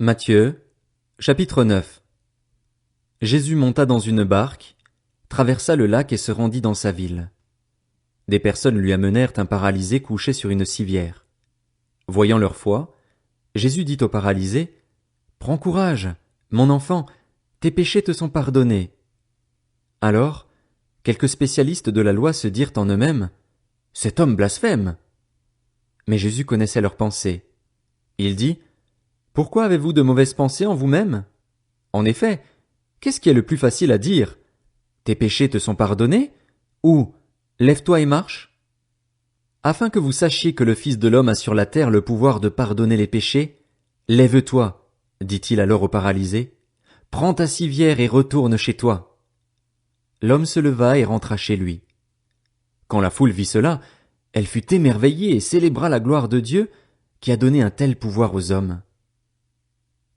Matthieu, chapitre 9. Jésus monta dans une barque, traversa le lac et se rendit dans sa ville. Des personnes lui amenèrent un paralysé couché sur une civière. Voyant leur foi, Jésus dit au paralysé, « Prends courage, mon enfant, tes péchés te sont pardonnés. » Alors, quelques spécialistes de la loi se dirent en eux-mêmes, « Cet homme blasphème. » Mais Jésus connaissait leurs pensées. Il dit, « Pourquoi avez-vous de mauvaises pensées en vous-même? En effet, qu'est-ce qui est le plus facile à dire? Tes péchés te sont pardonnés? Ou lève-toi et marche? Afin que vous sachiez que le Fils de l'homme a sur la terre le pouvoir de pardonner les péchés, lève-toi, dit-il alors au paralysé, prends ta civière et retourne chez toi. L'homme se leva et rentra chez lui. Quand la foule vit cela, elle fut émerveillée et célébra la gloire de Dieu qui a donné un tel pouvoir aux hommes.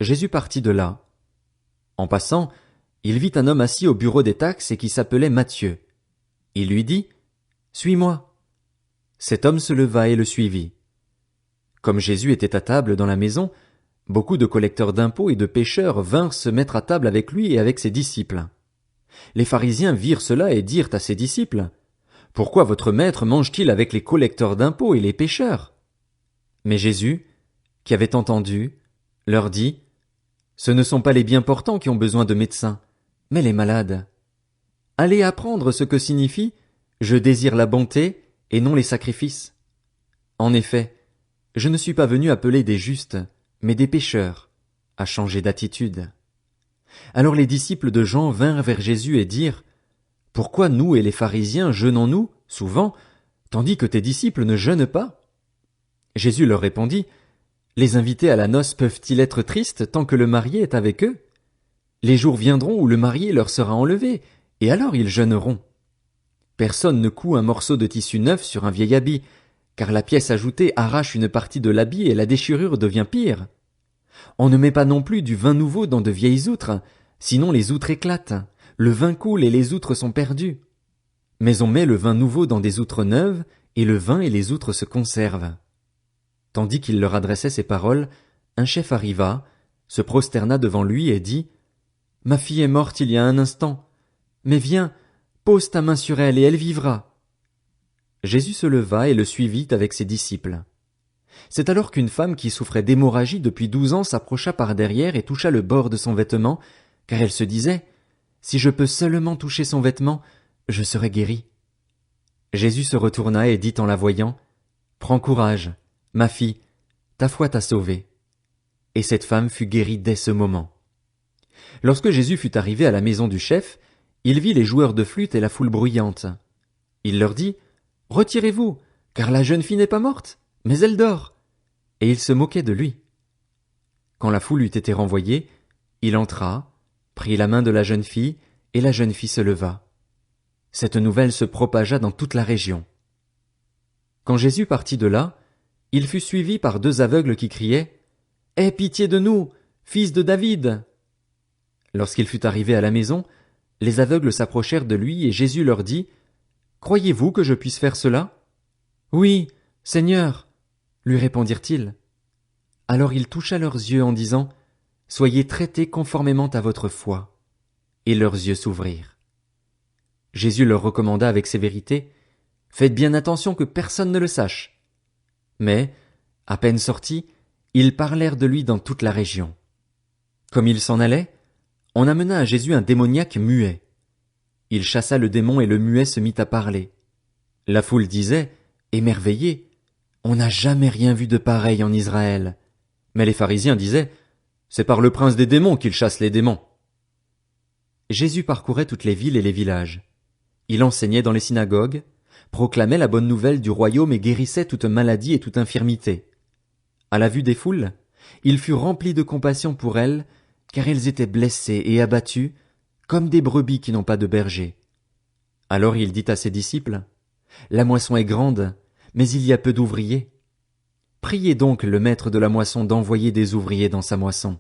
Jésus partit de là. En passant, il vit un homme assis au bureau des taxes et qui s'appelait Matthieu. Il lui dit, « Suis-moi. » Cet homme se leva et le suivit. Comme Jésus était à table dans la maison, beaucoup de collecteurs d'impôts et de pécheurs vinrent se mettre à table avec lui et avec ses disciples. Les pharisiens virent cela et dirent à ses disciples, « Pourquoi votre maître mange-t-il avec les collecteurs d'impôts et les pécheurs? » Mais Jésus, qui avait entendu, leur dit, « Ce ne sont pas les bien portants qui ont besoin de médecins, mais les malades. Allez apprendre ce que signifie « Je désire la bonté » et non les sacrifices. En effet, je ne suis pas venu appeler des justes, mais des pécheurs, à changer d'attitude. » Alors les disciples de Jean vinrent vers Jésus et dirent, « Pourquoi nous et les pharisiens jeûnons-nous, souvent, tandis que tes disciples ne jeûnent pas? » Jésus leur répondit, « Les invités à la noce peuvent-ils être tristes tant que le marié est avec eux? Les jours viendront où le marié leur sera enlevé, et alors ils jeûneront. Personne ne coud un morceau de tissu neuf sur un vieil habit, car la pièce ajoutée arrache une partie de l'habit et la déchirure devient pire. On ne met pas non plus du vin nouveau dans de vieilles outres, sinon les outres éclatent, le vin coule et les outres sont perdues. Mais on met le vin nouveau dans des outres neuves, et le vin et les outres se conservent. » Tandis qu'il leur adressait ces paroles, un chef arriva, se prosterna devant lui et dit, « Ma fille est morte il y a un instant, mais viens, pose ta main sur elle et elle vivra. » Jésus se leva et le suivit avec ses disciples. C'est alors qu'une femme qui souffrait d'hémorragie depuis 12 ans s'approcha par derrière et toucha le bord de son vêtement, car elle se disait, « Si je peux seulement toucher son vêtement, je serai guérie. » Jésus se retourna et dit en la voyant, « Prends courage, ma fille, ta foi t'a sauvée. » Et cette femme fut guérie dès ce moment. Lorsque Jésus fut arrivé à la maison du chef, il vit les joueurs de flûte et la foule bruyante. Il leur dit, « Retirez-vous, car la jeune fille n'est pas morte, mais elle dort. » Et il se moquait de lui. Quand la foule eut été renvoyée, il entra, prit la main de la jeune fille, et la jeune fille se leva. Cette nouvelle se propagea dans toute la région. Quand Jésus partit de là, il fut suivi par 2 aveugles qui criaient, « Aie pitié de nous, fils de David !» Lorsqu'il fut arrivé à la maison, les aveugles s'approchèrent de lui et Jésus leur dit, « Croyez-vous que je puisse faire cela? »« Oui, Seigneur, » lui répondirent-ils. Alors il toucha leurs yeux en disant, « Soyez traités conformément à votre foi. » Et leurs yeux s'ouvrirent. Jésus leur recommanda avec sévérité, « Faites bien attention que personne ne le sache. » Mais, à peine sortis, ils parlèrent de lui dans toute la région. Comme il s'en allait, on amena à Jésus un démoniaque muet. Il chassa le démon et le muet se mit à parler. La foule disait, émerveillée, « On n'a jamais rien vu de pareil en Israël. » Mais les pharisiens disaient, « C'est par le prince des démons qu'il chasse les démons. » Jésus parcourait toutes les villes et les villages. Il enseignait dans les synagogues, proclamait la bonne nouvelle du royaume et guérissait toute maladie et toute infirmité. À la vue des foules, il fut rempli de compassion pour elles, car elles étaient blessées et abattues, comme des brebis qui n'ont pas de berger. Alors il dit à ses disciples, « La moisson est grande, mais il y a peu d'ouvriers. Priez donc le maître de la moisson d'envoyer des ouvriers dans sa moisson. »